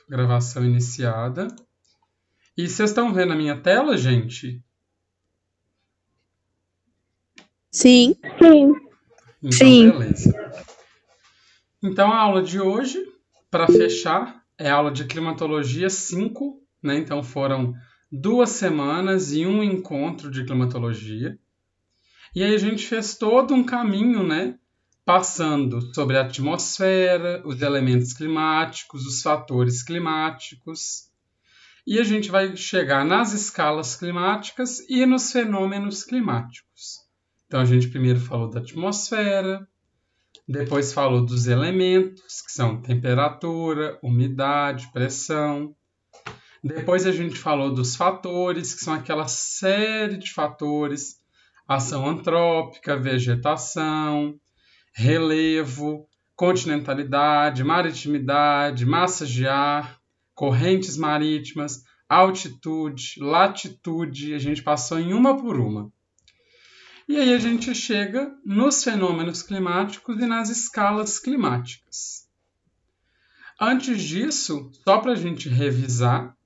Gravação iniciada. E vocês estão vendo a minha tela, gente? Sim. Então, beleza. Então, a aula de hoje, para fechar, é a aula de climatologia 5, né? Então, foram 2 semanas e um encontro de climatologia. E aí a gente fez todo um caminho, né? Passando sobre a atmosfera, os elementos climáticos, os fatores climáticos. E a gente vai chegar nas escalas climáticas e nos fenômenos climáticos. Então a gente primeiro falou da atmosfera, depois falou dos elementos, que são temperatura, umidade, pressão. Depois a gente falou dos fatores, que são aquela série de fatores: ação antrópica, vegetação, relevo, continentalidade, maritimidade, massas de ar, correntes marítimas, altitude, latitude. A gente passou em uma por uma. E aí a gente chega nos fenômenos climáticos e nas escalas climáticas. Antes disso, só para a gente revisar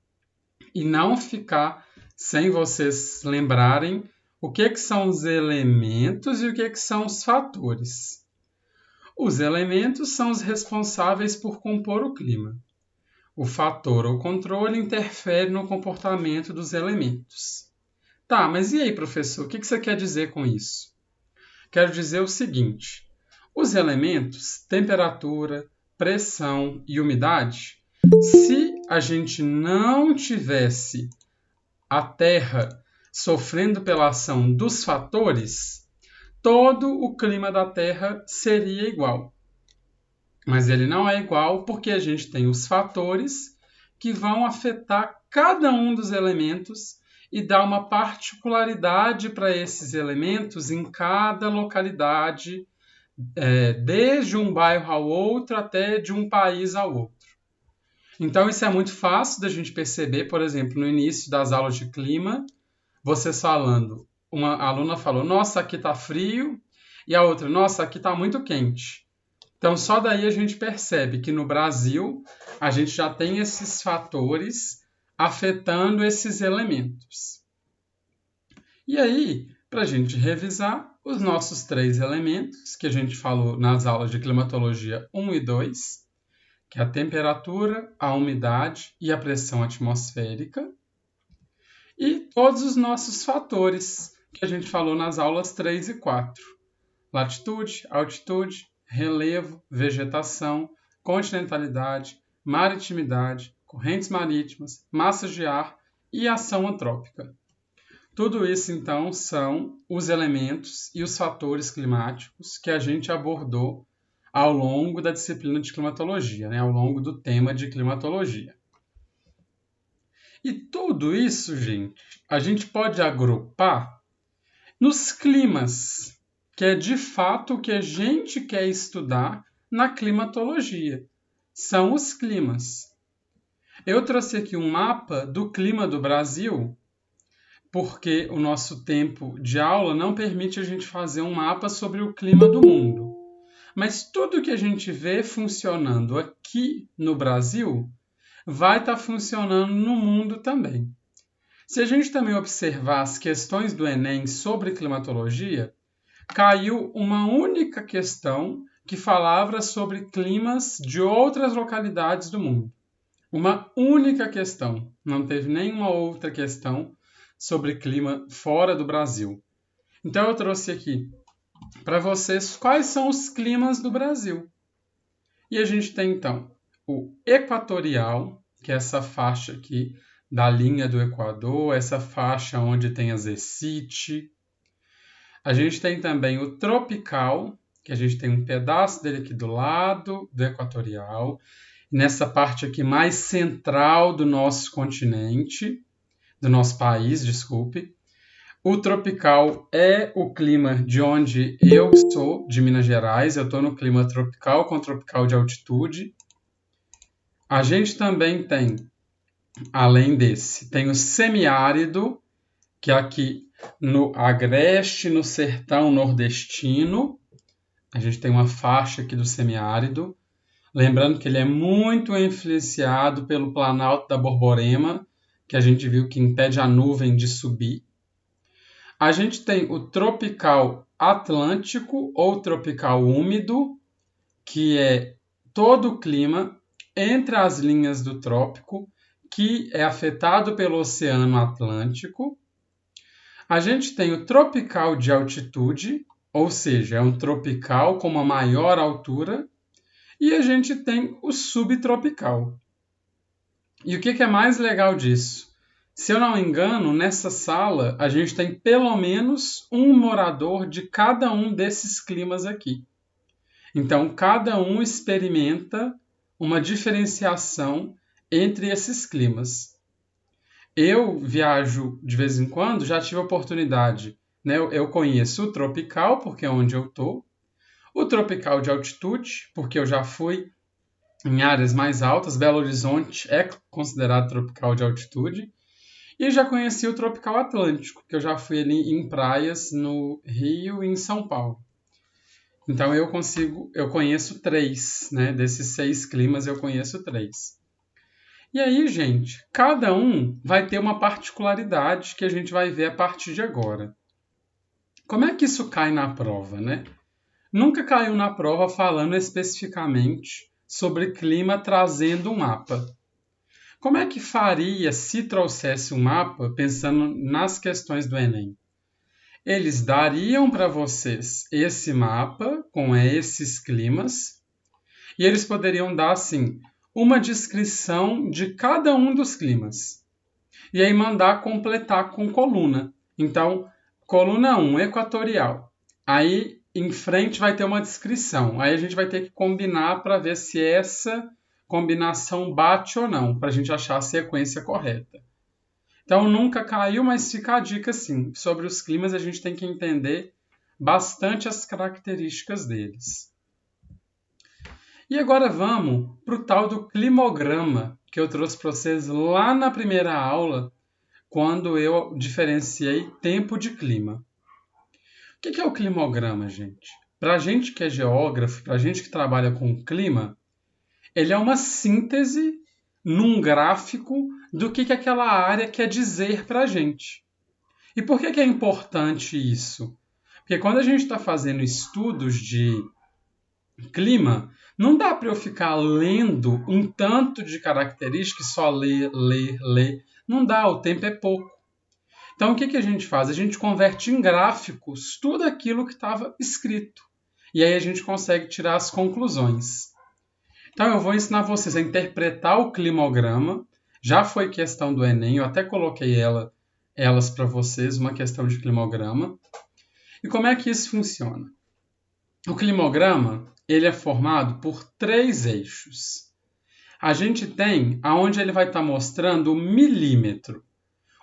e não ficar sem vocês lembrarem o que são os elementos e o que são os fatores. Os elementos são os responsáveis por compor o clima. O fator ou controle interfere no comportamento dos elementos. Tá, mas e aí, professor? O que você quer dizer com isso? Quero dizer o seguinte: os elementos, temperatura, pressão e umidade, se a gente não tivesse a Terra sofrendo pela ação dos fatores, todo o clima da Terra seria igual. Mas ele não é igual porque a gente tem os fatores que vão afetar cada um dos elementos e dar uma particularidade para esses elementos em cada localidade, desde um bairro ao outro até de um país ao outro. Então isso é muito fácil da gente perceber, por exemplo, no início das aulas de clima, vocês falando, uma aluna falou: nossa, aqui está frio, e a outra: nossa, aqui está muito quente. Então, só daí a gente percebe que no Brasil a gente já tem esses fatores afetando esses elementos. E aí, para a gente revisar, os nossos 3 elementos que a gente falou nas aulas de climatologia 1 e 2, que é a temperatura, a umidade e a pressão atmosférica, e todos os nossos fatores que a gente falou nas aulas 3 e 4, latitude, altitude, relevo, vegetação, continentalidade, maritimidade, correntes marítimas, massas de ar e ação antrópica. Tudo isso, então, são os elementos e os fatores climáticos que a gente abordou ao longo da disciplina de climatologia, né? Ao longo do tema de climatologia. E tudo isso, gente, a gente pode agrupar nos climas, que é de fato o que a gente quer estudar na climatologia. São os climas. Eu trouxe aqui um mapa do clima do Brasil, porque o nosso tempo de aula não permite a gente fazer um mapa sobre o clima do mundo. Mas tudo que a gente vê funcionando aqui no Brasil vai estar funcionando no mundo também. Se a gente também observar as questões do Enem sobre climatologia, caiu uma única questão que falava sobre climas de outras localidades do mundo. Uma única questão. Não teve nenhuma outra questão sobre clima fora do Brasil. Então eu trouxe aqui para vocês quais são os climas do Brasil. E a gente tem então o equatorial, que é essa faixa aqui da linha do Equador, essa faixa onde tem a zecite. A gente tem também o tropical, que a gente tem um pedaço dele aqui do lado do equatorial, nessa parte aqui mais central do nosso continente, do nosso país, desculpe. O tropical é o clima de onde eu sou, de Minas Gerais. Eu estou no clima tropical com tropical de altitude. A gente também tem, além desse, tem o semiárido, que é aqui no agreste, no sertão nordestino. A gente tem uma faixa aqui do semiárido. Lembrando que ele é muito influenciado pelo Planalto da Borborema, que a gente viu que impede a nuvem de subir. A gente tem o tropical atlântico ou tropical úmido, que é todo o clima entre as linhas do trópico, que é afetado pelo Oceano Atlântico. A gente tem o tropical de altitude, ou seja, é um tropical com uma maior altura. E a gente tem o subtropical. E o que é mais legal disso? Se eu não me engano, nessa sala a gente tem pelo menos um morador de cada um desses climas aqui. Então, cada um experimenta uma diferenciação entre esses climas. Eu viajo de vez em quando, já tive a oportunidade, né? Eu conheço o tropical, porque é onde eu estou, o tropical de altitude, porque eu já fui em áreas mais altas. Belo Horizonte é considerado tropical de altitude. E já conheci o tropical atlântico, que eu já fui ali em praias no Rio e em São Paulo. Então eu conheço 3, né? Desses 6 climas eu conheço 3. E aí, gente, cada um vai ter uma particularidade que a gente vai ver a partir de agora. Como é que isso cai na prova, né? Nunca caiu na prova falando especificamente sobre clima trazendo um mapa. Como é que faria se trouxesse um mapa pensando nas questões do Enem? Eles dariam para vocês esse mapa com esses climas e eles poderiam dar assim uma descrição de cada um dos climas e aí mandar completar com coluna. Então, coluna 1, equatorial. Aí em frente vai ter uma descrição. Aí a gente vai ter que combinar para ver se essa combinação bate ou não, para a gente achar a sequência correta. Então nunca caiu, mas fica a dica sim. Sobre os climas a gente tem que entender bastante as características deles. E agora vamos para o tal do climograma, que eu trouxe para vocês lá na primeira aula, quando eu diferenciei tempo de clima. O que é o climograma, gente? Para a gente que é geógrafo, para a gente que trabalha com clima, ele é uma síntese num gráfico do que aquela área quer dizer para a gente. E por que é importante isso? Porque quando a gente está fazendo estudos de clima, não dá para eu ficar lendo um tanto de características e só ler. Não dá, o tempo é pouco. Então, o que a gente faz? A gente converte em gráficos tudo aquilo que estava escrito. E aí a gente consegue tirar as conclusões. Então, eu vou ensinar vocês a interpretar o climograma. Já foi questão do Enem, eu até coloquei elas para vocês, uma questão de climograma. E como é que isso funciona? O climograma ele é formado por 3 eixos. A gente tem aonde ele vai estar mostrando o milímetro.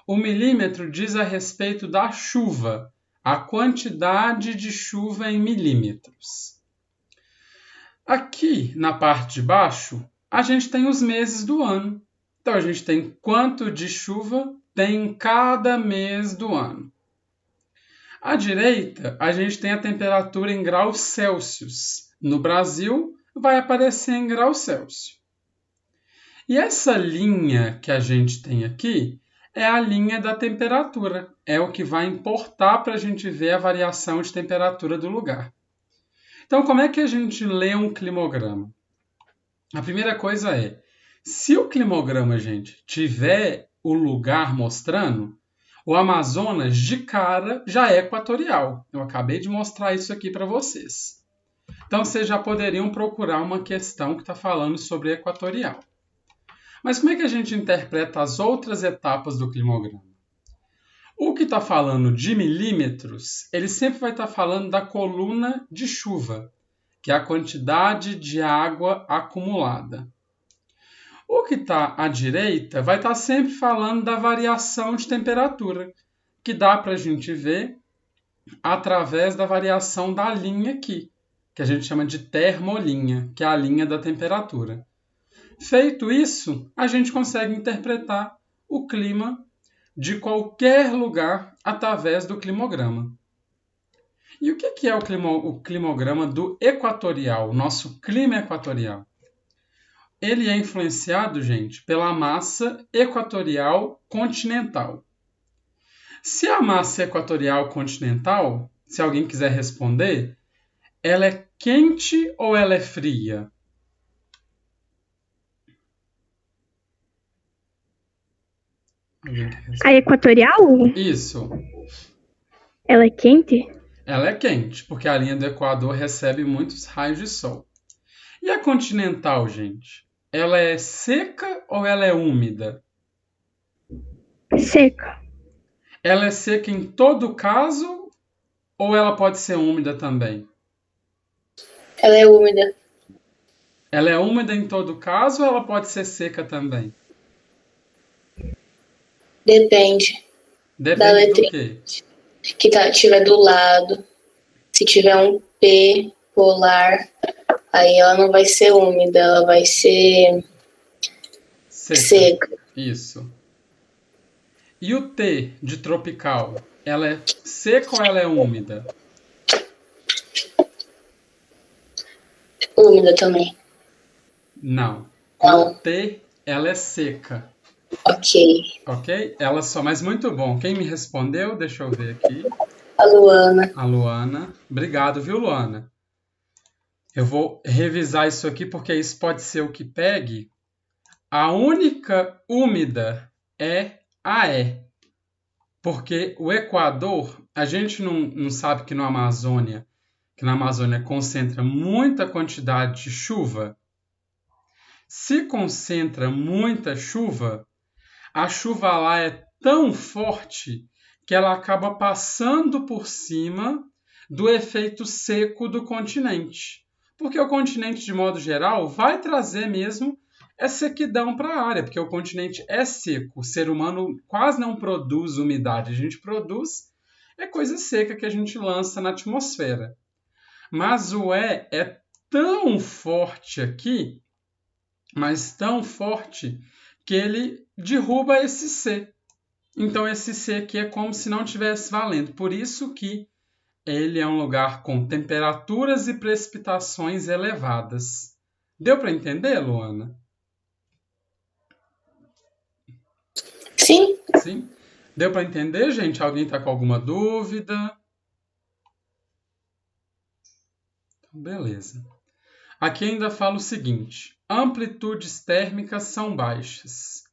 O milímetro diz a respeito da chuva, a quantidade de chuva em milímetros. Aqui, na parte de baixo, a gente tem os meses do ano. Então, a gente tem quanto de chuva tem em cada mês do ano. À direita, a gente tem a temperatura em graus Celsius. No Brasil, vai aparecer em graus Celsius. E essa linha que a gente tem aqui é a linha da temperatura. É o que vai importar para a gente ver a variação de temperatura do lugar. Então, como é que a gente lê um climograma? A primeira coisa é, se o climograma, gente, tiver o lugar mostrando, o Amazonas, de cara, já é equatorial. Eu acabei de mostrar isso aqui para vocês. Então, vocês já poderiam procurar uma questão que está falando sobre equatorial. Mas como é que a gente interpreta as outras etapas do climograma? O que está falando de milímetros, ele sempre vai estar falando da coluna de chuva, que é a quantidade de água acumulada. O que está à direita vai estar sempre falando da variação de temperatura, que dá para a gente ver através da variação da linha aqui, que a gente chama de termolinha, que é a linha da temperatura. Feito isso, a gente consegue interpretar o clima de qualquer lugar através do climograma. E o que é o climograma do equatorial, o nosso clima equatorial? ele é influenciado, gente, pela massa equatorial continental. Se a massa equatorial continental, se alguém quiser responder, ela é quente ou ela é fria? Alguém quer A responder? equatorial, Isso. ela é quente? Ela é quente, porque a linha do Equador recebe muitos raios de sol. E a continental, gente? Ela é seca ou ela é úmida? Seca. Ela é seca em todo caso ou ela pode ser úmida também? Ela é úmida. Ela é úmida em todo caso ou ela pode ser seca também? Depende da Depende do letrinha quê? que tiver do lado. Se tiver um P polar, aí ela não vai ser úmida, ela vai ser seca. Isso. E o T de tropical? Ela é seca ou ela é úmida? Úmida também. Não. Com o T, ela é seca. Ok. Ok? Ela só, mas muito bom. Quem me respondeu? Deixa eu ver aqui. A Luana. A Luana. Obrigado, viu, Luana? Eu vou revisar isso aqui porque isso pode ser o que pegue. A única úmida é a E. Porque o Equador, a gente não sabe que na Amazônia concentra muita quantidade de chuva. Se concentra muita chuva, a chuva lá é tão forte que ela acaba passando por cima do efeito seco do continente. Porque o continente, de modo geral, vai trazer mesmo sequidão para a área, porque o continente é seco. O ser humano quase não produz umidade. A gente produz coisa seca que a gente lança na atmosfera. Mas o é tão forte aqui, mas tão forte, que ele derruba esse C. Então esse C aqui é como se não tivesse valendo. Por isso que ele é um lugar com temperaturas e precipitações elevadas. Deu para entender, Luana? Sim. Sim? Deu para entender, gente? Alguém está com alguma dúvida? Então, beleza. Aqui ainda fala o seguinte: amplitudes térmicas são baixas.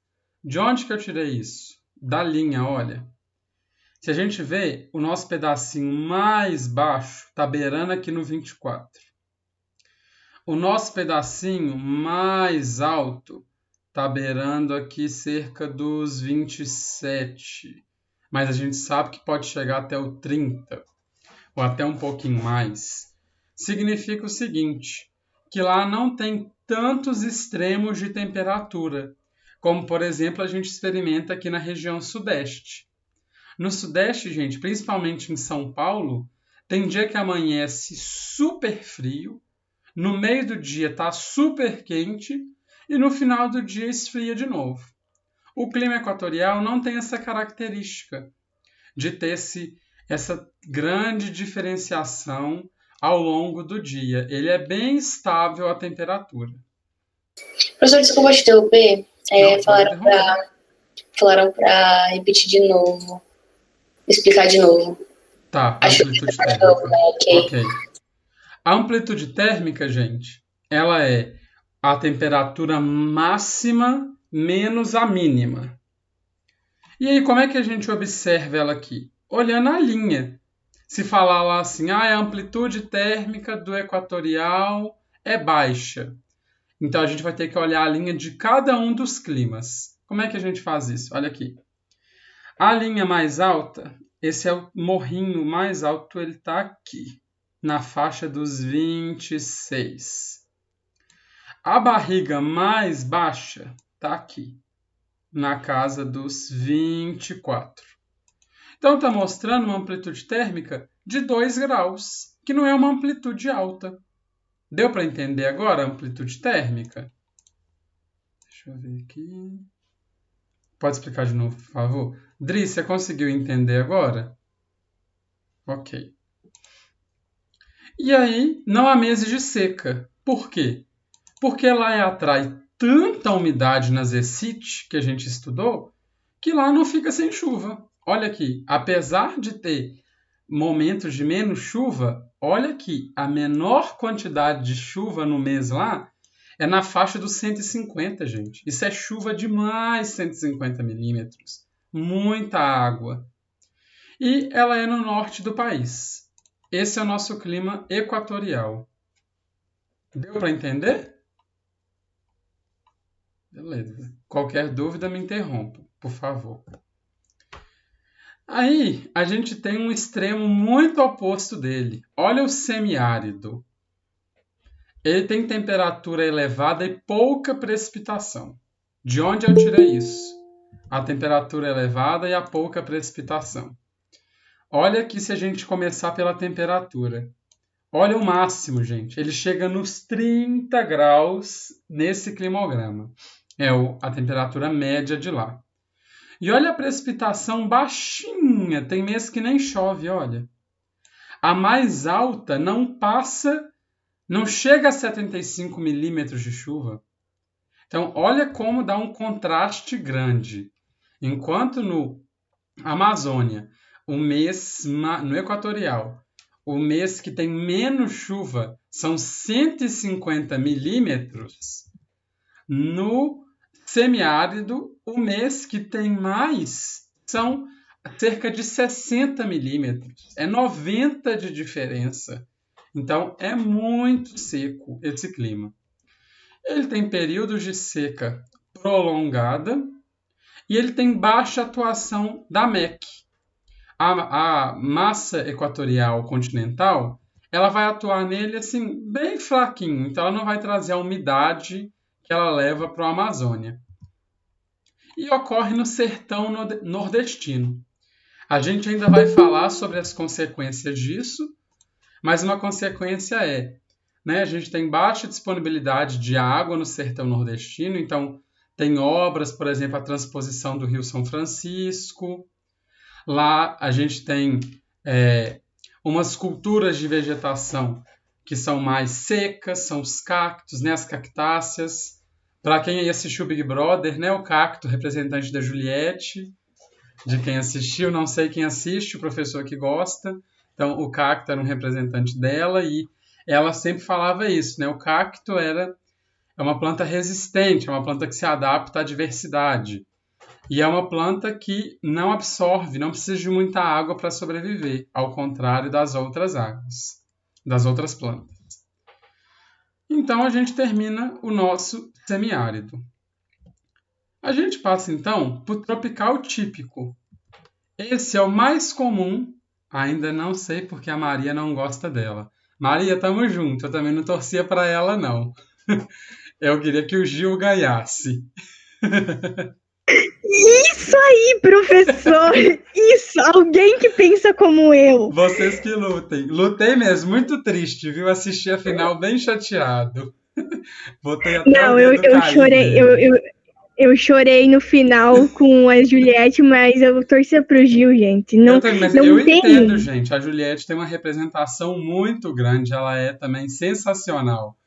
De onde que eu tirei isso? Da linha, olha. Se a gente vê, o nosso pedacinho mais baixo está beirando aqui no 24. O nosso pedacinho mais alto está beirando aqui cerca dos 27. Mas a gente sabe que pode chegar até o 30, ou até um pouquinho mais. Significa o seguinte, que lá não tem tantos extremos de temperatura, como, por exemplo, a gente experimenta aqui na região sudeste. No sudeste, gente, principalmente em São Paulo, tem dia que amanhece super frio, no meio do dia está super quente e no final do dia esfria de novo. O clima equatorial não tem essa característica de ter essa grande diferenciação ao longo do dia. Ele é bem estável a temperatura. Professor, desculpa te interromper. Falaram para repetir de novo. Explicar de novo. Tá, amplitude térmica. Ok. A amplitude térmica, gente, ela é a temperatura máxima menos a mínima. E aí, como é que a gente observa ela aqui? Olhando a linha. Se falar lá assim, a amplitude térmica do equatorial é baixa. Então, a gente vai ter que olhar a linha de cada um dos climas. Como é que a gente faz isso? Olha aqui. A linha mais alta, esse é o morrinho mais alto, ele está aqui, na faixa dos 26. A barriga mais baixa está aqui, na casa dos 24. Então, está mostrando uma amplitude térmica de 2 graus, que não é uma amplitude alta. Deu para entender agora a amplitude térmica? Deixa eu ver aqui. Pode explicar de novo, por favor? Dri, você conseguiu entender agora? Ok. E aí, não há meses de seca. Por quê? Porque lá atrai tanta umidade na ZCIT que a gente estudou, que lá não fica sem chuva. Olha aqui, apesar de ter momentos de menos chuva, olha aqui, a menor quantidade de chuva no mês lá é na faixa dos 150, gente. Isso é chuva demais, 150 milímetros. Muita água. E ela é no norte do país. Esse é o nosso clima equatorial. Deu para entender? Beleza. Qualquer dúvida me interrompa, por favor. Aí, a gente tem um extremo muito oposto dele. Olha o semiárido. Ele tem temperatura elevada e pouca precipitação. De onde eu tirei isso? A temperatura elevada e a pouca precipitação. Olha aqui se a gente começar pela temperatura. Olha o máximo, gente. Ele chega nos 30 graus nesse climograma. É a temperatura média de lá. E olha a precipitação baixinha. Tem mês que nem chove, olha. A mais alta não chega a 75 milímetros de chuva. Então, olha como dá um contraste grande. Enquanto no Amazônia, no equatorial, o mês que tem menos chuva são 150 milímetros, no semiárido, o mês que tem mais são cerca de 60 milímetros. É 90 de diferença. Então, é muito seco esse clima. Ele tem períodos de seca prolongada e ele tem baixa atuação da MEC. A massa equatorial continental, ela vai atuar nele assim, bem fraquinho. Então, ela não vai trazer a umidade que ela leva para a Amazônia. E ocorre no sertão nordestino. A gente ainda vai falar sobre as consequências disso, mas uma consequência a gente tem baixa disponibilidade de água no sertão nordestino, então tem obras, por exemplo, a transposição do Rio São Francisco. Lá a gente tem umas culturas de vegetação que são mais secas, são os cactos, as cactáceas. Para quem aí assistiu Big Brother, o cacto, representante da Juliette, de quem assistiu, não sei quem assiste, o professor que gosta. Então, o cacto era um representante dela e ela sempre falava isso, O cacto é uma planta resistente, é uma planta que se adapta à diversidade. E é uma planta que não absorve, não precisa de muita água para sobreviver, ao contrário das outras águas, das outras plantas. Então, a gente termina o nosso semiárido. A gente passa, então, para o tropical típico. Esse é o mais comum, ainda não sei porque a Maria não gosta dela. Maria, tamo junto, eu também não torcia para ela, não. Eu queria que o Gil ganhasse. Isso aí, professor! Isso! Alguém que pensa como eu! Vocês que lutem. Lutei mesmo, muito triste, viu? Assisti a final bem chateado. Botei até Não, eu chorei. Eu chorei no final com a Juliette, mas eu torcia pro Gil, gente. Não, eu entendo, gente. A Juliette tem uma representação muito grande, ela é também sensacional.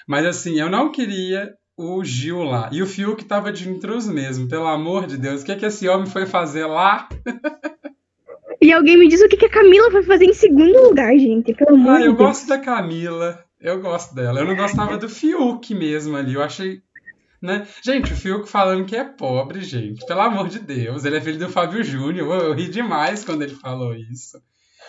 Mas assim, eu não queria o Gil lá. E o Fiuk tava de intruso mesmo, pelo amor de Deus. O que esse homem foi fazer lá? E alguém me diz o que a Camila foi fazer em segundo lugar, gente. Pelo amor de Deus. Eu gosto da Camila. Eu gosto dela. Eu não gostava do Fiuk mesmo ali. Eu achei... Gente, o Fiuk falando que é pobre, gente. Pelo amor de Deus. Ele é filho do Fábio Júnior. Eu ri demais quando ele falou isso.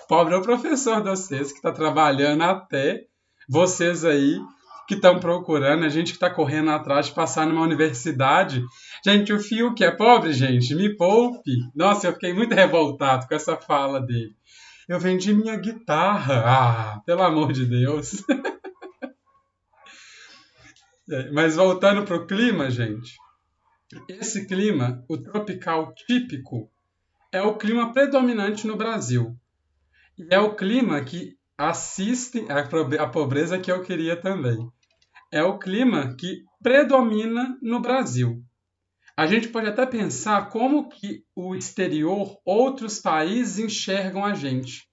Pobre é o professor de vocês que está trabalhando até. Vocês aí que estão procurando. A gente que está correndo atrás de passar numa universidade. Gente, o Fiuk é pobre, gente. Me poupe. Nossa, eu fiquei muito revoltado com essa fala dele. Eu vendi minha guitarra. Ah, pelo amor de Deus. Mas voltando para o clima, gente, esse clima, o tropical típico, é o clima predominante no Brasil. E é o clima que assiste a pobreza que eu queria também. É o clima que predomina no Brasil. A gente pode até pensar como que o exterior, outros países enxergam a gente.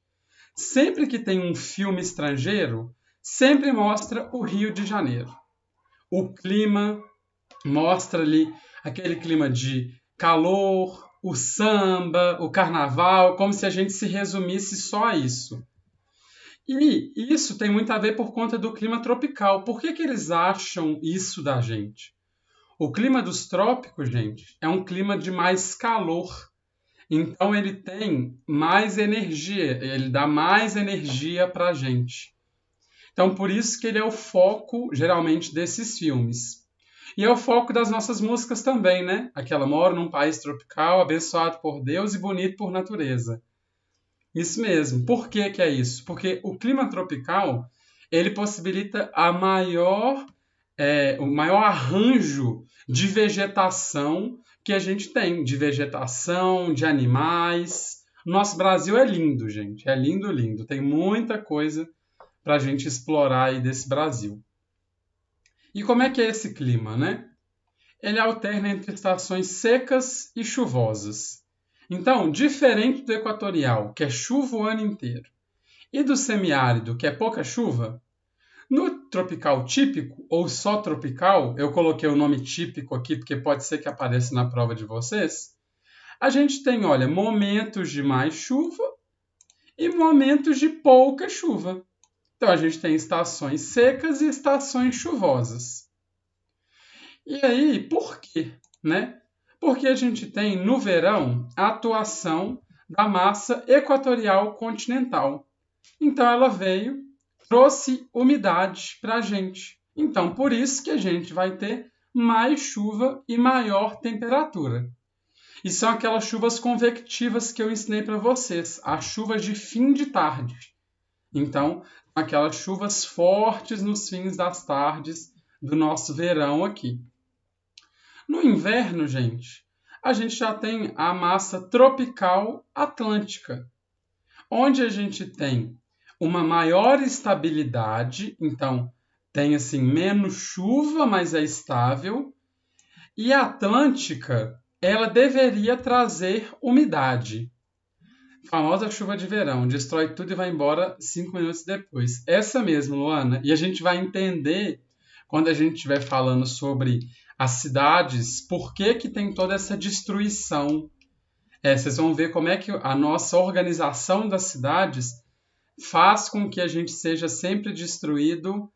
Sempre que tem um filme estrangeiro, sempre mostra o Rio de Janeiro. O clima, mostra ali aquele clima de calor, o samba, o carnaval, como se a gente se resumisse só a isso. E isso tem muito a ver por conta do clima tropical. Por que eles acham isso da gente? O clima dos trópicos, gente, é um clima de mais calor. Então ele tem mais energia, ele dá mais energia para a gente. Então por isso que ele é o foco, geralmente, desses filmes. E é o foco das nossas músicas também, né? Aquela mora num país tropical, abençoado por Deus e bonito por natureza. Isso mesmo. Por que que é isso? Porque o clima tropical, ele possibilita o maior arranjo de vegetação que a gente tem, de vegetação, de animais. Nosso Brasil é lindo, gente. É lindo, lindo. Tem muita coisa para a gente explorar aí desse Brasil. E como é que é esse clima, né? Ele alterna entre estações secas e chuvosas. Então, diferente do equatorial, que é chuva o ano inteiro, e do semiárido, que é pouca chuva, no tropical típico, ou só tropical, eu coloquei o nome típico aqui porque pode ser que apareça na prova de vocês, a gente tem, olha, momentos de mais chuva e momentos de pouca chuva. Então, a gente tem estações secas e estações chuvosas. E aí, por quê? Né? Porque a gente tem, no verão, a atuação da massa equatorial continental. Então, ela trouxe umidade para a gente. Então, por isso que a gente vai ter mais chuva e maior temperatura. E são aquelas chuvas convectivas que eu ensinei para vocês, as chuvas de fim de tarde. Então, aquelas chuvas fortes nos fins das tardes do nosso verão aqui. No inverno, gente, a gente já tem a massa tropical atlântica, onde a gente tem uma maior estabilidade, então tem assim menos chuva, mas é estável, e a atlântica, ela deveria trazer umidade. Famosa chuva de verão, destrói tudo e vai embora 5 minutos depois. Essa mesmo, Luana. E a gente vai entender, quando a gente estiver falando sobre as cidades, por que tem toda essa destruição. Vocês vão ver como é que a nossa organização das cidades faz com que a gente seja sempre destruído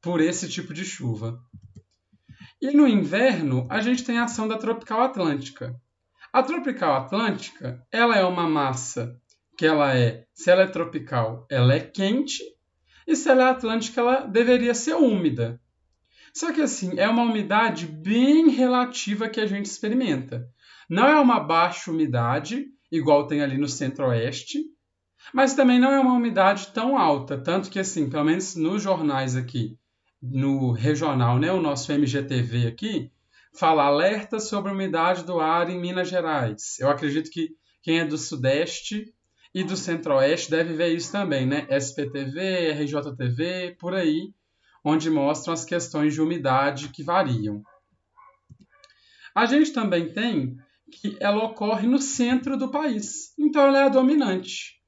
por esse tipo de chuva. E no inverno, a gente tem a ação da tropical atlântica. A tropical atlântica, ela é uma massa que se ela é tropical, ela é quente, e se ela é atlântica, ela deveria ser úmida. Só que assim, é uma umidade bem relativa que a gente experimenta. Não é uma baixa umidade, igual tem ali no centro-oeste, mas também não é uma umidade tão alta, tanto que assim, pelo menos nos jornais aqui, no regional, né, o nosso MGTV aqui, fala alerta sobre a umidade do ar em Minas Gerais. Eu acredito que quem é do Sudeste e do Centro-Oeste deve ver isso também, né? SPTV, RJTV, por aí, onde mostram as questões de umidade que variam. A gente também tem que ela ocorre no centro do país, então ela é a dominante.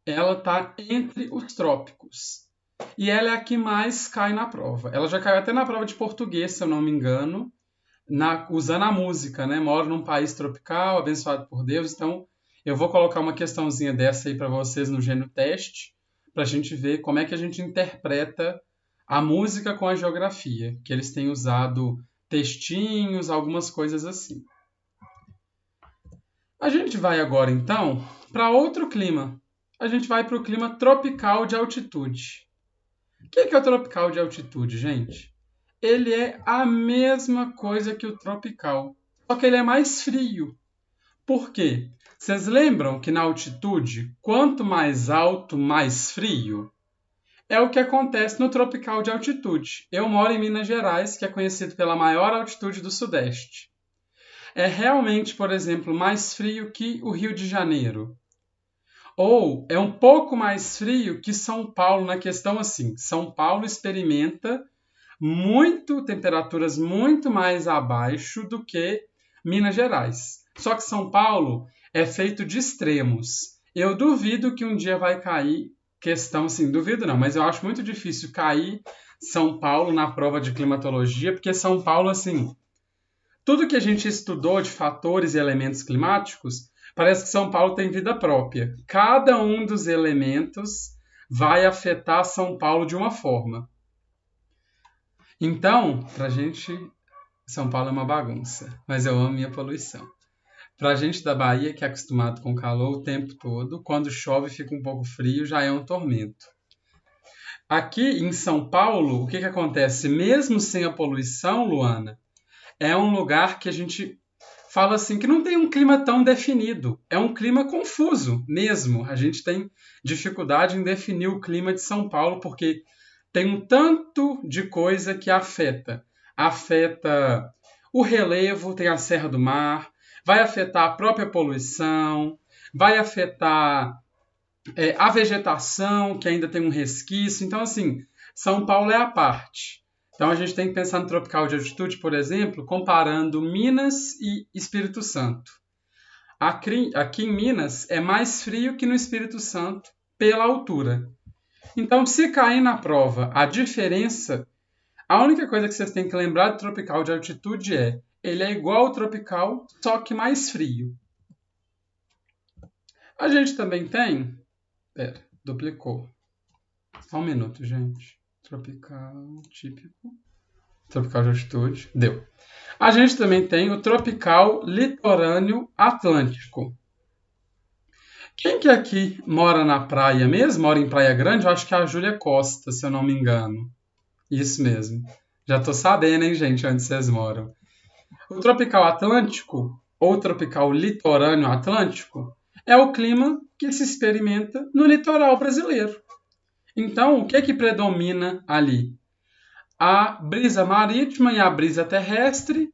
Ela está entre os trópicos. E ela é a que mais cai na prova. Ela já caiu até na prova de português, se eu não me engano, usando a música, né? Moro num país tropical, abençoado por Deus. Então, eu vou colocar uma questãozinha dessa aí para vocês no Gênio Teste, para a gente ver como é que a gente interpreta a música com a geografia, que eles têm usado textinhos, algumas coisas assim. A gente vai agora, então, para outro clima. A gente vai para o clima tropical de altitude. O que é o tropical de altitude, gente? Ele é a mesma coisa que o tropical, só que ele é mais frio. Por quê? Vocês lembram que na altitude, quanto mais alto, mais frio? É o que acontece no tropical de altitude. Eu moro em Minas Gerais, que é conhecido pela maior altitude do Sudeste. É realmente, por exemplo, mais frio que o Rio de Janeiro. Ou é um pouco mais frio que São Paulo, na questão assim. São Paulo experimenta temperaturas muito mais abaixo do que Minas Gerais. Só que São Paulo é feito de extremos. Eu duvido que um dia vai cair, questão assim, duvido não, mas eu acho muito difícil cair São Paulo na prova de climatologia, porque São Paulo, assim, Tudo que a gente estudou de fatores e elementos climáticos, parece que São Paulo tem vida própria. Cada um dos elementos vai afetar São Paulo de uma forma. Então, pra gente, São Paulo é uma bagunça, mas eu amo minha poluição. Pra gente da Bahia, que é acostumado com calor o tempo todo, quando chove e fica um pouco frio, já é um tormento. Aqui em São Paulo, o que acontece? Mesmo sem a poluição, Luana, é um lugar que a gente fala assim que não tem um clima tão definido. É um clima confuso mesmo. A gente tem dificuldade em definir o clima de São Paulo porque tem um tanto de coisa que afeta. Afeta o relevo, tem a Serra do Mar, vai afetar a própria poluição, vai afetar a vegetação, que ainda tem um resquício. Então, assim, São Paulo é a parte. Então, a gente tem que pensar no tropical de altitude, por exemplo, comparando Minas e Espírito Santo. Aqui em Minas é mais frio que no Espírito Santo, pela altura. Então, se cair na prova a diferença, a única coisa que vocês têm que lembrar do tropical de altitude é ele é igual ao tropical, só que mais frio. A gente também tem... duplicou. Só um minuto, gente. Tropical típico. Tropical de altitude. Deu. A gente também tem o tropical litorâneo atlântico. Quem que aqui mora na praia mesmo? Mora em Praia Grande? Eu acho que é a Júlia Costa, se eu não me engano. Isso mesmo. Já tô sabendo, hein, gente, onde vocês moram. O tropical atlântico, ou tropical litorâneo atlântico, é o clima que se experimenta no litoral brasileiro. Então, o que predomina ali? A brisa marítima e a brisa terrestre.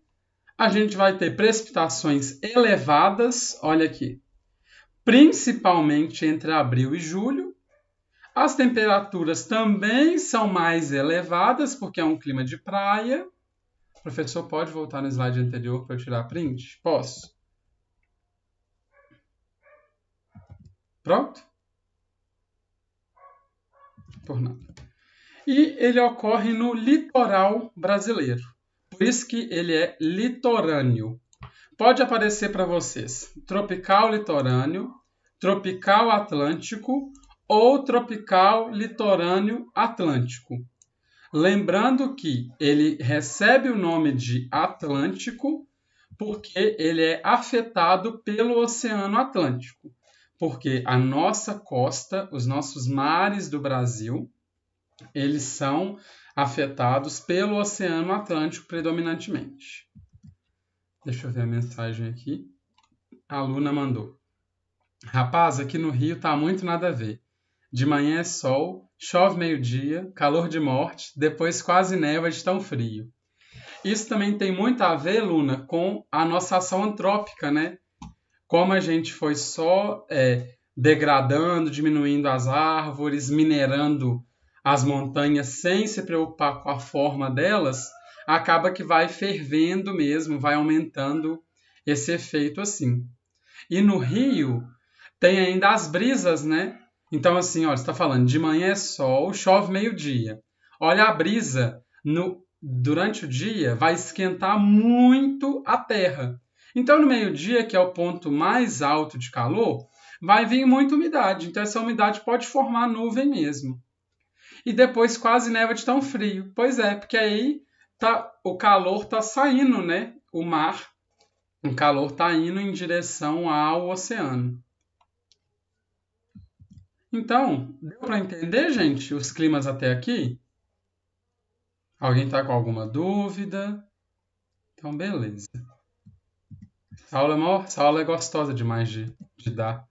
A gente vai ter precipitações elevadas, olha aqui, principalmente entre abril e julho. As temperaturas também são mais elevadas, porque é um clima de praia. O professor pode voltar no slide anterior para eu tirar print? Posso? Pronto? Por nada. E ele ocorre no litoral brasileiro. Por isso que ele é litorâneo. Pode aparecer para vocês tropical litorâneo, tropical atlântico ou tropical litorâneo atlântico. Lembrando que ele recebe o nome de Atlântico porque ele é afetado pelo Oceano Atlântico. Porque a nossa costa, os nossos mares do Brasil, eles são afetados pelo Oceano Atlântico predominantemente. Deixa eu ver a mensagem aqui. A Luna mandou. Rapaz, aqui no Rio tá muito nada a ver. De manhã é sol, chove meio-dia, calor de morte, depois quase neva de tão frio. Isso também tem muito a ver, Luna, com a nossa ação antrópica, né? Como a gente foi só degradando, diminuindo as árvores, minerando as montanhas sem se preocupar com a forma delas, acaba que vai fervendo mesmo, vai aumentando esse efeito assim. E no Rio tem ainda as brisas, né? Então assim, olha, você está falando, de manhã é sol, chove meio-dia. Olha a brisa, durante o dia vai esquentar muito a terra. Então no meio-dia, que é o ponto mais alto de calor, vai vir muita umidade. Então essa umidade pode formar nuvem mesmo. E depois quase neva de tão frio. Pois é, porque aí o calor está saindo, né? O mar, o calor está indo em direção ao oceano. Então, deu para entender, gente, os climas até aqui? Alguém está com alguma dúvida? Então, beleza. Essa aula é gostosa demais de dar.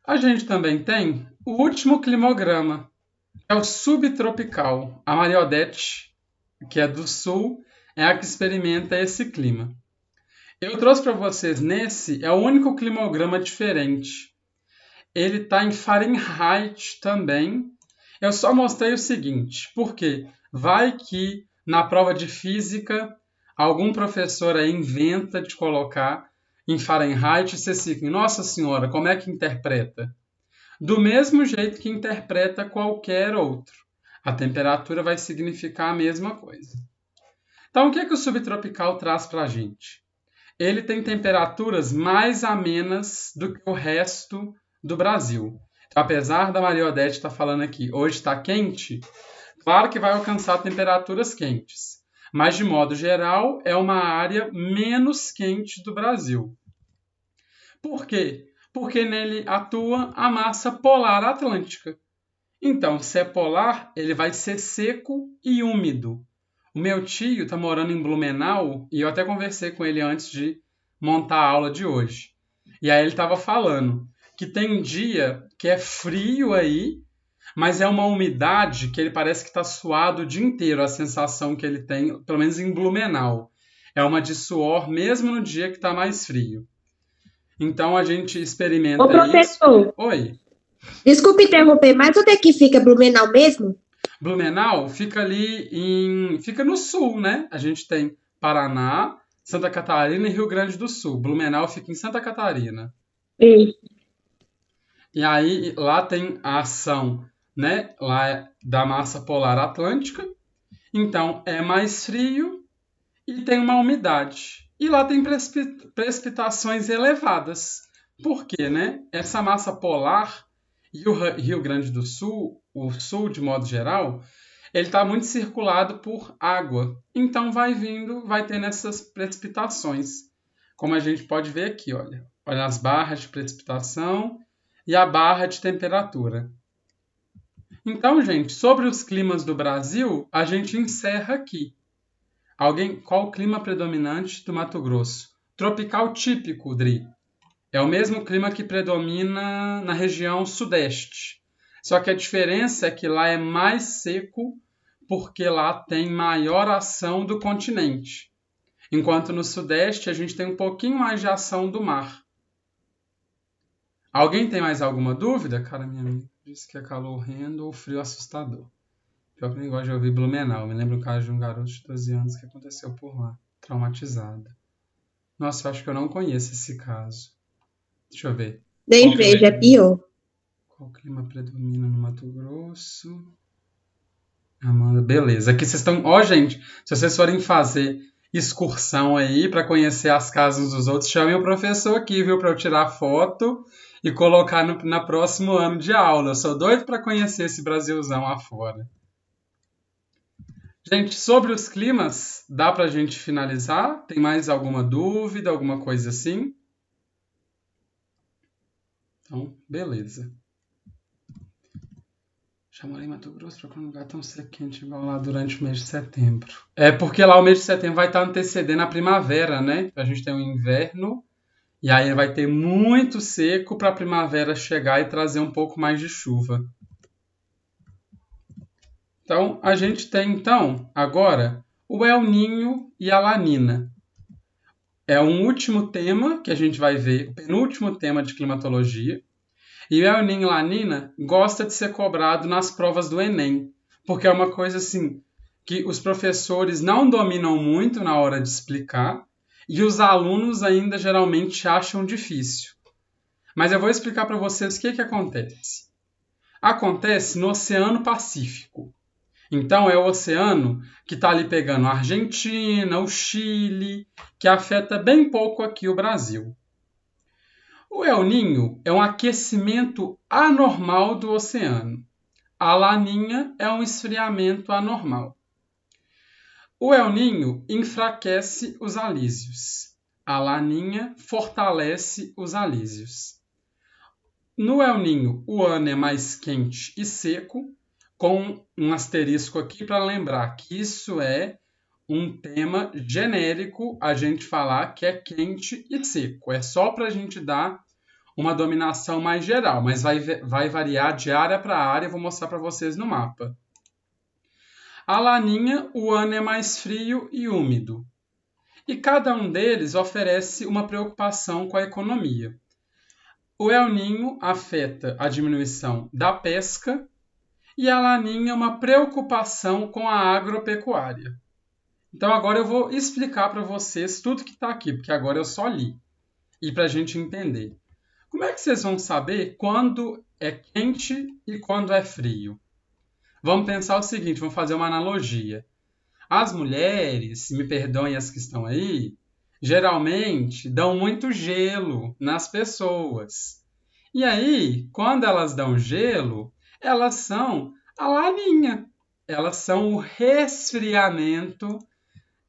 A gente também tem o último climograma, é o subtropical. A Maria Odete, que é do sul, é a que experimenta esse clima. Eu trouxe para vocês é o único climograma diferente. Ele está em Fahrenheit também. Eu só mostrei o seguinte, porque vai que na prova de física algum professor aí inventa de colocar em Fahrenheit e você fica, nossa senhora, como é que interpreta? Do mesmo jeito que interpreta qualquer outro. A temperatura vai significar a mesma coisa. Então, o que o subtropical traz para a gente? Ele tem temperaturas mais amenas do que o resto do Brasil. Então, apesar da Maria Odete estar falando aqui, hoje está quente, claro que vai alcançar temperaturas quentes. Mas, de modo geral, é uma área menos quente do Brasil. Por quê? Porque nele atua a massa polar atlântica. Então, se é polar, ele vai ser seco e úmido. O meu tio está morando em Blumenau e eu até conversei com ele antes de montar a aula de hoje. E aí ele estava falando que tem dia que é frio aí, mas é uma umidade que ele parece que está suado o dia inteiro, a sensação que ele tem, pelo menos em Blumenau. É uma de suor mesmo no dia que está mais frio. Então a gente experimenta Ô, professor. isso. Oi. Desculpe interromper, mas onde é que fica Blumenau mesmo? Blumenau fica fica no sul, né? A gente tem Paraná, Santa Catarina e Rio Grande do Sul. Blumenau fica em Santa Catarina. Sim. E aí lá tem a ação, né? Lá é da massa polar atlântica. Então é mais frio e tem uma umidade. E lá tem precipitações elevadas. Por quê, né? Essa massa polar e o Rio Grande do Sul, o sul de modo geral, ele está muito circulado por água. Então vai tendo essas precipitações. Como a gente pode ver aqui, olha. Olha as barras de precipitação e a barra de temperatura. Então, gente, sobre os climas do Brasil, a gente encerra aqui. Qual o clima predominante do Mato Grosso? Tropical típico, Dri. É o mesmo clima que predomina na região sudeste. Só que a diferença é que lá é mais seco porque lá tem maior ação do continente. Enquanto no sudeste a gente tem um pouquinho mais de ação do mar. Alguém tem mais alguma dúvida? Cara, minha amiga disse que é calor horrendo ou frio assustador. Pior que nem gosto de ouvir Blumenau. Me lembro o caso de um garoto de 12 anos que aconteceu por lá, traumatizado. Nossa, eu acho que eu não conheço esse caso. Deixa eu ver. Nem vejo, é pior. Qual clima predomina no Mato Grosso? Amanda, beleza. Aqui vocês estão... Ó, gente, se vocês forem fazer excursão aí para conhecer as casas dos outros, chamem o professor aqui, viu? Para eu tirar foto e colocar no próximo ano de aula. Eu sou doido para conhecer esse Brasilzão afora. Gente, sobre os climas, dá pra gente finalizar? Tem mais alguma dúvida, alguma coisa assim? Então, beleza. Já morei em Mato Grosso, procurando um lugar tão seco quente igual lá durante o mês de setembro. É porque lá o mês de setembro vai estar antecedendo a primavera, né? A gente tem o inverno e aí vai ter muito seco para a primavera chegar e trazer um pouco mais de chuva. Então, a gente tem, agora, o El Niño e a Lanína. É um último tema que a gente vai ver, o penúltimo tema de climatologia. E o El Niño e a Lanína gosta de ser cobrado nas provas do Enem, porque é uma coisa assim que os professores não dominam muito na hora de explicar e os alunos ainda geralmente acham difícil. Mas eu vou explicar para vocês o que acontece. Acontece no Oceano Pacífico. Então, é o oceano que está ali pegando a Argentina, o Chile, que afeta bem pouco aqui o Brasil. O El Niño é um aquecimento anormal do oceano. A Laninha é um esfriamento anormal. O El Niño enfraquece os alísios. A Laninha fortalece os alísios. No El Niño, o ano é mais quente e seco, com um asterisco aqui para lembrar que isso é um tema genérico a gente falar que é quente e seco. É só para a gente dar uma dominação mais geral, mas vai variar de área para área. Eu vou mostrar para vocês no mapa. A Laninha, o ano é mais frio e úmido. E cada um deles oferece uma preocupação com a economia. O El Niño afeta a diminuição da pesca e a Laninha é uma preocupação com a agropecuária. Então agora eu vou explicar para vocês tudo que está aqui, porque agora eu só li. E para a gente entender. Como é que vocês vão saber quando é quente e quando é frio? Vamos pensar o seguinte, vamos fazer uma analogia. As mulheres, me perdoem as que estão aí, geralmente dão muito gelo nas pessoas. E aí, quando elas dão gelo, elas são a laninha. Elas são o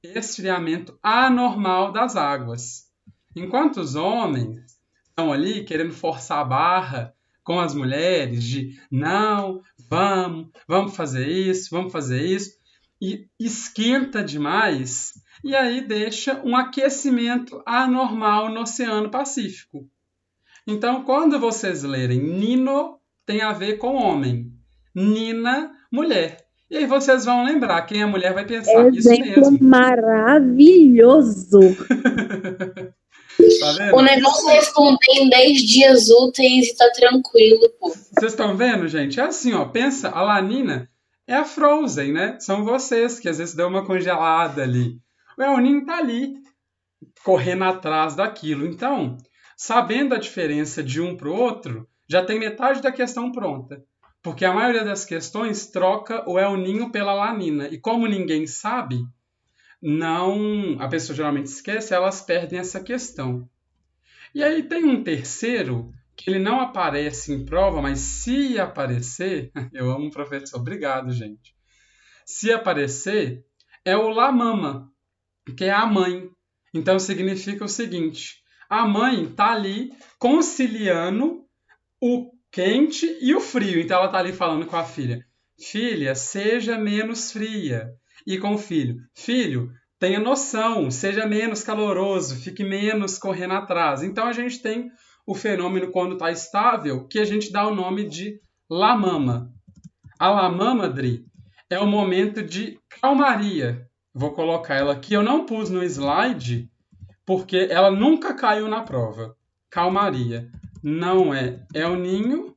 esfriamento anormal das águas. Enquanto os homens estão ali querendo forçar a barra com as mulheres de não, vamos fazer isso, e esquenta demais, e aí deixa um aquecimento anormal no Oceano Pacífico. Então, quando vocês lerem Nino, tem a ver com homem. Nina, mulher. E aí vocês vão lembrar, quem é mulher vai pensar, isso Exemplo mesmo. maravilhoso. Tá vendo? O negócio é responder em 10 dias úteis e tá tranquilo, pô. Vocês estão vendo, gente? É assim, ó, pensa, a Lanina é a Frozen, né? São vocês que às vezes dão uma congelada ali. O El Niño tá ali, correndo atrás daquilo. Então, sabendo a diferença de um para o outro, já tem metade da questão pronta. Porque a maioria das questões troca o El Niño pela Lanina. E como ninguém sabe, a pessoa geralmente esquece, elas perdem essa questão. E aí tem um terceiro, que ele não aparece em prova, mas se aparecer, eu amo o professor, obrigado, gente. Se aparecer, é o La Mama, que é a mãe. Então significa o seguinte, a mãe está ali conciliando o quente e o frio. Então ela está ali falando com a filha, filha, seja menos fria. E com o filho, tenha noção, seja menos caloroso, fique menos correndo atrás. Então a gente tem o fenômeno quando está estável, que a gente dá o nome de La Mama. A La Mama, Dri, é o momento de calmaria. Vou colocar ela aqui, eu não pus no slide, porque ela nunca caiu na prova. Calmaria. Não é El Niño.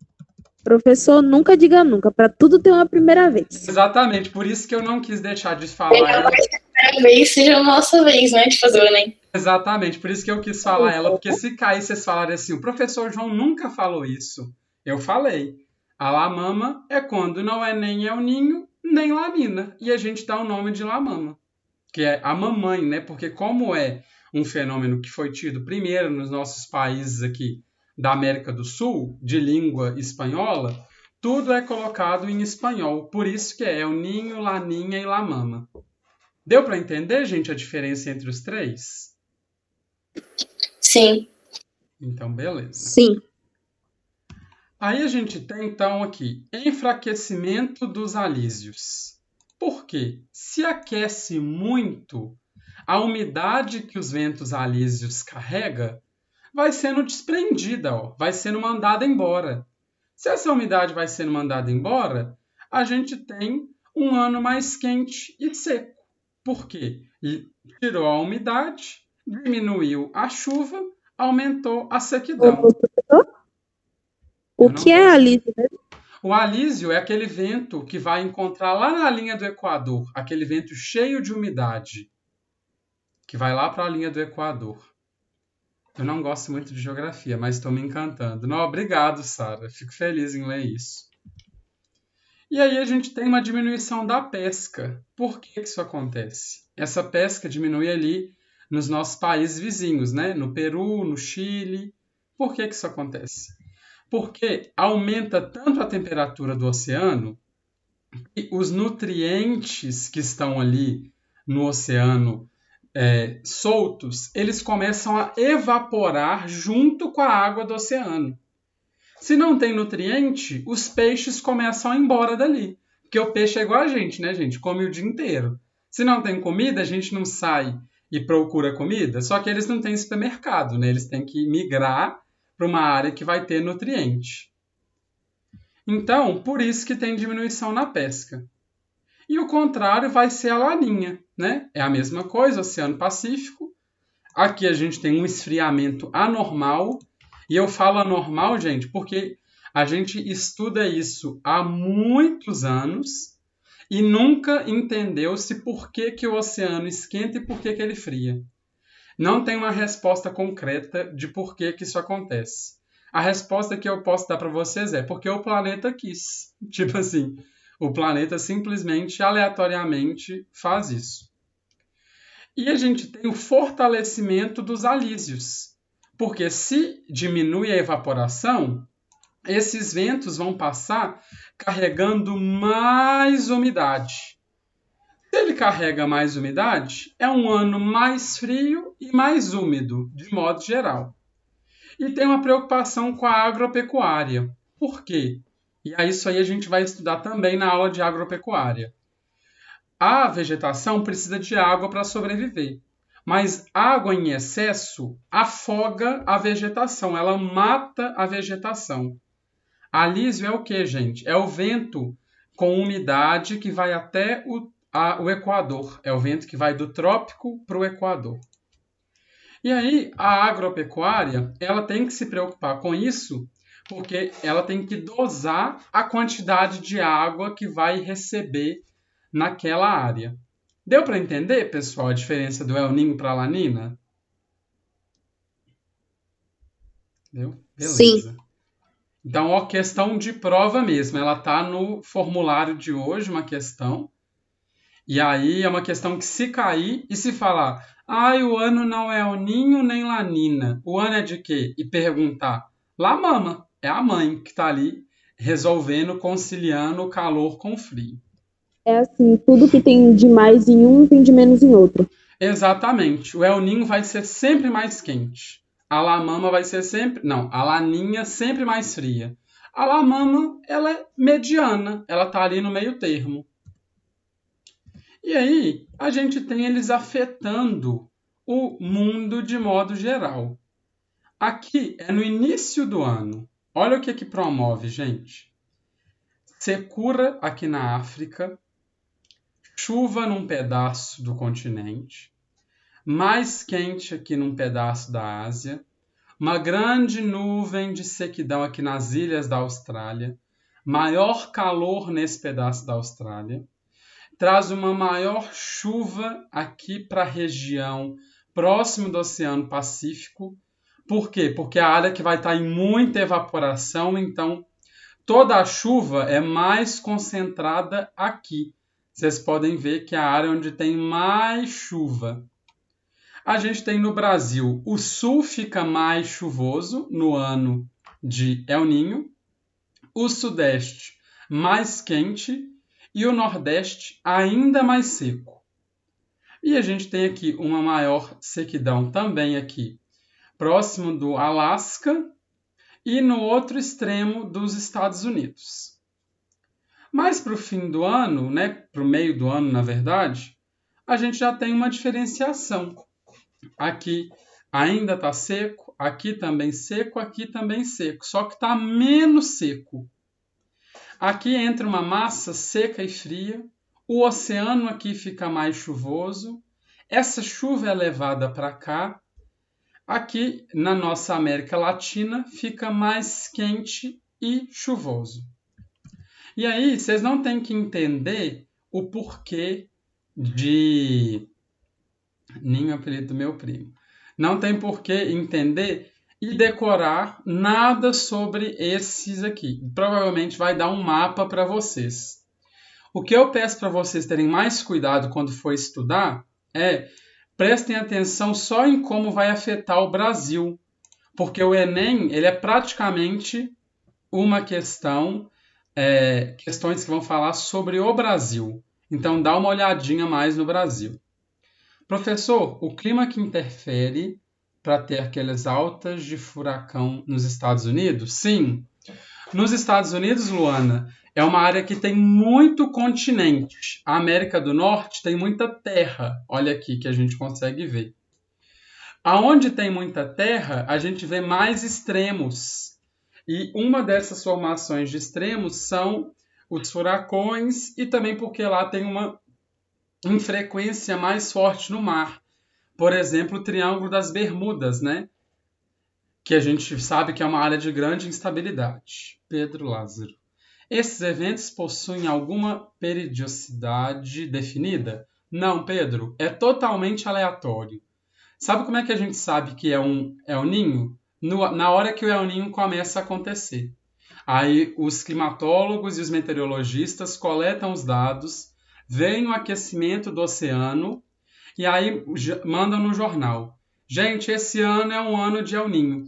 Professor, nunca diga nunca, para tudo ter uma primeira vez. Exatamente, por isso que eu não quis deixar de falar ela. Primeira vez seja a nossa vez, né, de fazer o Enem. Exatamente, por isso que eu quis falar ela, porque se cair vocês falarem assim, o professor João nunca falou isso. Eu falei. A La Mama é quando não é nem El Niño, nem La Nina. E a gente dá o nome de La Mama, que é a mamãe, né? Porque como é um fenômeno que foi tido primeiro nos nossos países aqui da América do Sul, de língua espanhola, tudo é colocado em espanhol. Por isso que é El Niño, La Niña e La Mama. Deu para entender, gente, a diferença entre os três? Sim. Então, beleza. Sim. Aí a gente tem, então, aqui, enfraquecimento dos alísios. Por quê? Se aquece muito, a umidade que os ventos alísios carrega vai sendo desprendida, vai sendo mandada embora. Se essa umidade vai sendo mandada embora, a gente tem um ano mais quente e seco. Por quê? Tirou a umidade, diminuiu a chuva, aumentou a sequidão. O que é alísio mesmo? O alísio é aquele vento que vai encontrar lá na linha do Equador, aquele vento cheio de umidade, que vai lá para a linha do Equador. Eu não gosto muito de geografia, mas estou me encantando. Não, obrigado, Sara. Fico feliz em ler isso. E aí a gente tem uma diminuição da pesca. Por que isso acontece? Essa pesca diminui ali nos nossos países vizinhos, né? No Peru, no Chile. Por que isso acontece? Porque aumenta tanto a temperatura do oceano que os nutrientes que estão ali no oceano soltos, eles começam a evaporar junto com a água do oceano. Se não tem nutriente, os peixes começam a ir embora dali. Porque o peixe é igual a gente, né, gente? Come o dia inteiro. Se não tem comida, a gente não sai e procura comida. Só que eles não têm supermercado, né? Eles têm que migrar para uma área que vai ter nutriente. Então, por isso que tem diminuição na pesca. E o contrário vai ser a laninha, né? É a mesma coisa, Oceano Pacífico. Aqui a gente tem um esfriamento anormal. E eu falo anormal, gente, porque a gente estuda isso há muitos anos e nunca entendeu-se por que o oceano esquenta e por que ele fria. Não tem uma resposta concreta de por que isso acontece. A resposta que eu posso dar para vocês é porque o planeta quis. Tipo assim, O planeta simplesmente, aleatoriamente, faz isso. E a gente tem o fortalecimento dos alísios, porque se diminui a evaporação, esses ventos vão passar carregando mais umidade. Se ele carrega mais umidade, é um ano mais frio e mais úmido, de modo geral. E tem uma preocupação com a agropecuária. Por quê? E isso aí a gente vai estudar também na aula de agropecuária. A vegetação precisa de água para sobreviver. Mas água em excesso afoga a vegetação, ela mata a vegetação. Alísio é o que, gente? É o vento com umidade que vai até o Equador. É o vento que vai do trópico para o Equador. E aí, a agropecuária, ela tem que se preocupar com isso, porque ela tem que dosar a quantidade de água que vai receber naquela área. Deu para entender, pessoal, a diferença do El Niño para a La Nina? Deu? Beleza. Sim. Então, ó, questão de prova mesmo. Ela está no formulário de hoje, uma questão. E aí é uma questão que se cair e se falar, o ano não é El Niño nem La Nina. O ano é de quê? E perguntar, La Mama, é a mãe que está ali resolvendo, conciliando o calor com o frio. É assim, tudo que tem de mais em um tem de menos em outro. Exatamente. O El Niño vai ser sempre mais quente. A La Mama vai ser sempre... Não, a La Niña sempre mais fria. A La Mama, ela é mediana. Ela está ali no meio termo. E aí, a gente tem eles afetando o mundo de modo geral. Aqui é no início do ano. Olha o que promove, gente. Secura aqui na África, chuva num pedaço do continente, mais quente aqui num pedaço da Ásia, uma grande nuvem de sequidão aqui nas ilhas da Austrália, maior calor nesse pedaço da Austrália, traz uma maior chuva aqui para a região próximo do Oceano Pacífico. Por quê? Porque a área que vai estar em muita evaporação, então toda a chuva é mais concentrada aqui. Vocês podem ver que é a área onde tem mais chuva. A gente tem no Brasil, o sul fica mais chuvoso no ano de El Niño, o sudeste mais quente e o nordeste ainda mais seco. E a gente tem aqui uma maior sequidão também aqui, próximo do Alasca e no outro extremo dos Estados Unidos. Mas para o fim do ano, para o meio do ano, na verdade, a gente já tem uma diferenciação. Aqui ainda está seco, aqui também seco, só que está menos seco. Aqui entra uma massa seca e fria, o oceano aqui fica mais chuvoso, essa chuva é levada para cá, aqui na nossa América Latina fica mais quente e chuvoso. E aí, vocês não têm que entender o porquê de... Nem o apelido do meu primo. Não tem porquê entender e decorar nada sobre esses aqui. Provavelmente vai dar um mapa para vocês. O que eu peço para vocês terem mais cuidado quando for estudar é prestem atenção só em como vai afetar o Brasil. Porque o Enem ele é praticamente uma questão... questões que vão falar sobre o Brasil. Então, dá uma olhadinha mais no Brasil. Professor, o clima que interfere para ter aquelas altas de furacão nos Estados Unidos? Sim. Nos Estados Unidos, Luana, é uma área que tem muito continente. A América do Norte tem muita terra. Olha aqui que a gente consegue ver. Aonde tem muita terra, a gente vê mais extremos. E uma dessas formações de extremos são os furacões e também porque lá tem uma infrequência mais forte no mar. Por exemplo, o Triângulo das Bermudas, que a gente sabe que é uma área de grande instabilidade. Pedro Lázaro. Esses eventos possuem alguma periodicidade definida? Não, Pedro, é totalmente aleatório. Sabe como é que a gente sabe que é um El Niño? Na hora que o El Niño começa a acontecer. Aí os climatólogos e os meteorologistas coletam os dados, veem o aquecimento do oceano e aí mandam no jornal. Gente, esse ano é um ano de El Niño.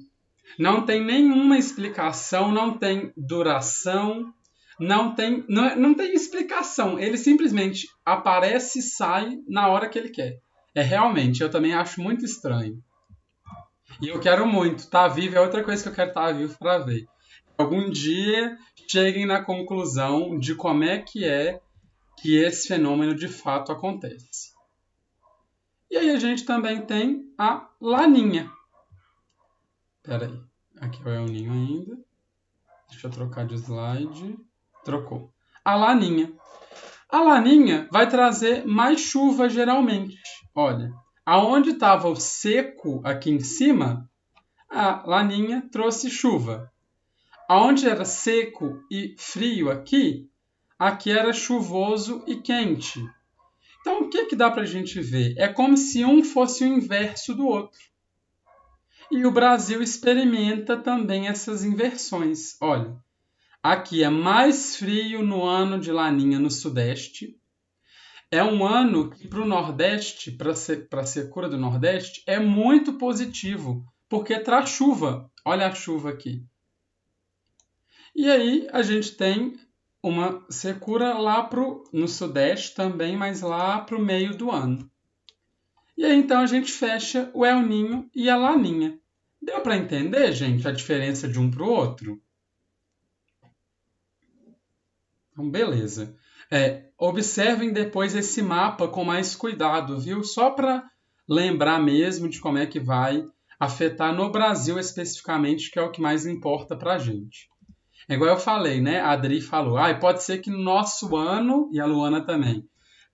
Não tem nenhuma explicação, não tem duração, não tem explicação. Ele simplesmente aparece e sai na hora que ele quer. Realmente, eu também acho muito estranho. E eu quero muito estar vivo, é outra coisa que eu quero estar vivo para ver. Algum dia cheguem na conclusão de como é que esse fenômeno de fato acontece. E aí a gente também tem a Laninha. Espera aí, aqui é o El Niño ainda. Deixa eu trocar de slide. Trocou. A Laninha. A Laninha vai trazer mais chuva geralmente. Olha, aonde estava o seco aqui em cima, a Laninha trouxe chuva. Aonde era seco e frio aqui era chuvoso e quente. Então, o que dá para a gente ver? É como se um fosse o inverso do outro. E o Brasil experimenta também essas inversões. Olha, aqui é mais frio no ano de Laninha no Sudeste. É um ano que para o Nordeste, para a secura do Nordeste, é muito positivo, porque traz chuva. Olha a chuva aqui. E aí a gente tem uma secura lá no Sudeste também, mas lá para o meio do ano. E aí então a gente fecha o El Niño e a Laninha. Deu para entender, gente, a diferença de um para o outro? Então, beleza. Observem depois esse mapa com mais cuidado, viu? Só para lembrar mesmo de como é que vai afetar no Brasil especificamente, que é o que mais importa para a gente. É igual eu falei, né? A Adri falou, pode ser que no nosso ano, e a Luana também,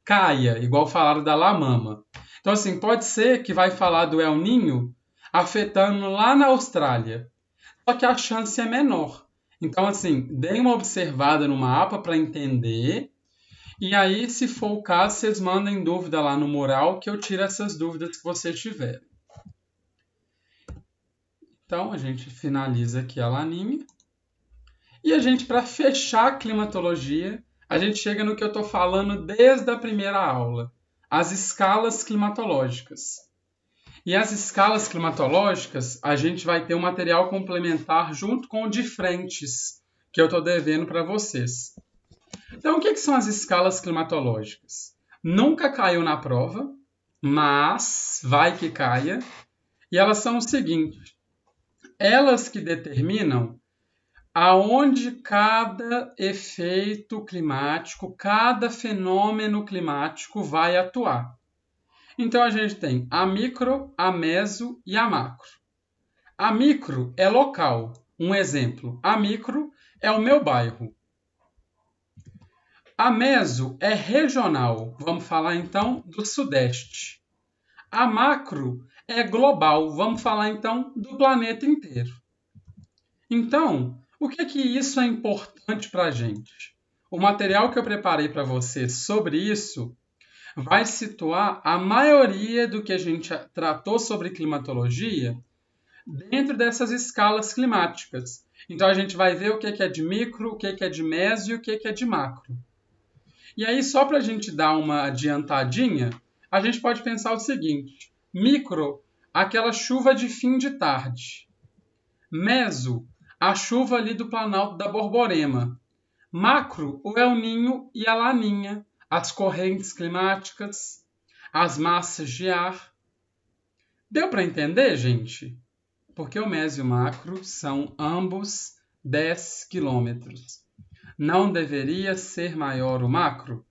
caia, igual falaram da La Mama. Então, assim, pode ser que vai falar do El Niño afetando lá na Austrália. Só que a chance é menor. Então, assim, deem uma observada no mapa para entender. E aí, se for o caso, vocês mandem dúvida lá no mural que eu tiro essas dúvidas que vocês tiverem. Então, a gente finaliza aqui a Laninha. E a gente, para fechar a climatologia, a gente chega no que eu estou falando desde a primeira aula. As escalas climatológicas. E as escalas climatológicas, a gente vai ter um material complementar junto com o de frentes, que eu estou devendo para vocês. Então, o que são as escalas climatológicas? Nunca caiu na prova, mas vai que caia. E elas são o seguinte. Elas que determinam aonde cada efeito climático, cada fenômeno climático vai atuar. Então, a gente tem a micro, a meso e a macro. A micro é local. Um exemplo, a micro é o meu bairro. A meso é regional. Vamos falar, então, do Sudeste. A macro é global. Vamos falar, então, do planeta inteiro. Então, o que isso é importante para a gente? O material que eu preparei para vocês sobre isso vai situar a maioria do que a gente tratou sobre climatologia dentro dessas escalas climáticas. Então, a gente vai ver o que é de micro, o que é de meso e o que é de macro. E aí, só para a gente dar uma adiantadinha, a gente pode pensar o seguinte. Micro, aquela chuva de fim de tarde. Meso, a chuva ali do Planalto da Borborema. Macro, o El Niño e a Laninha, as correntes climáticas, as massas de ar. Deu para entender, gente? Porque o meso e o macro são ambos 10 quilômetros. Não deveria ser maior o macro?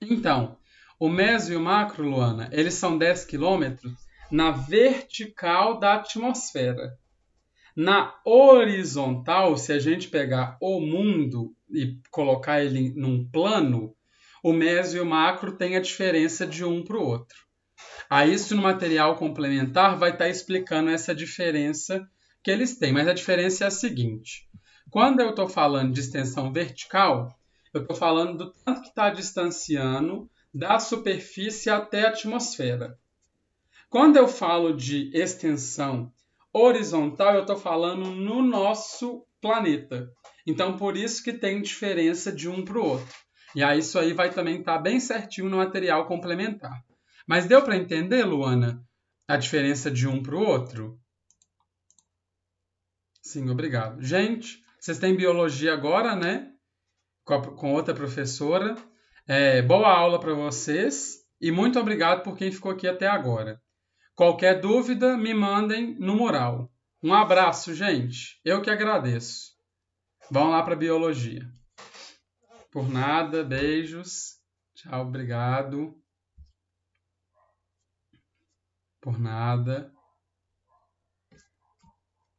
Então, o meso e o macro, Luana, eles são 10 quilômetros na vertical da atmosfera. Na horizontal, se a gente pegar o mundo e colocar ele num plano, o meso e o macro têm a diferença de um para o outro. Aí, isso no material complementar vai estar explicando essa diferença que eles têm. Mas a diferença é a seguinte. Quando eu estou falando de extensão vertical, eu estou falando do tanto que está distanciando da superfície até a atmosfera. Quando eu falo de extensão horizontal, eu estou falando no nosso planeta. Então, por isso que tem diferença de um para o outro. E aí, isso aí vai também estar bem certinho no material complementar. Mas deu para entender, Luana, a diferença de um para o outro? Sim, obrigado. Gente, vocês têm biologia agora, né? Com outra professora. Boa aula para vocês e muito obrigado por quem ficou aqui até agora. Qualquer dúvida, me mandem no mural. Um abraço, gente. Eu que agradeço. Vamos lá para biologia. Por nada, beijos. Tchau, obrigado. Por nada.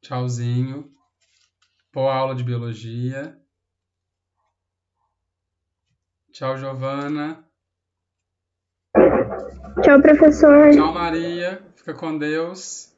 Tchauzinho. Boa aula de biologia. Tchau, Giovana. Tchau, professor. Tchau, Maria. Fica com Deus.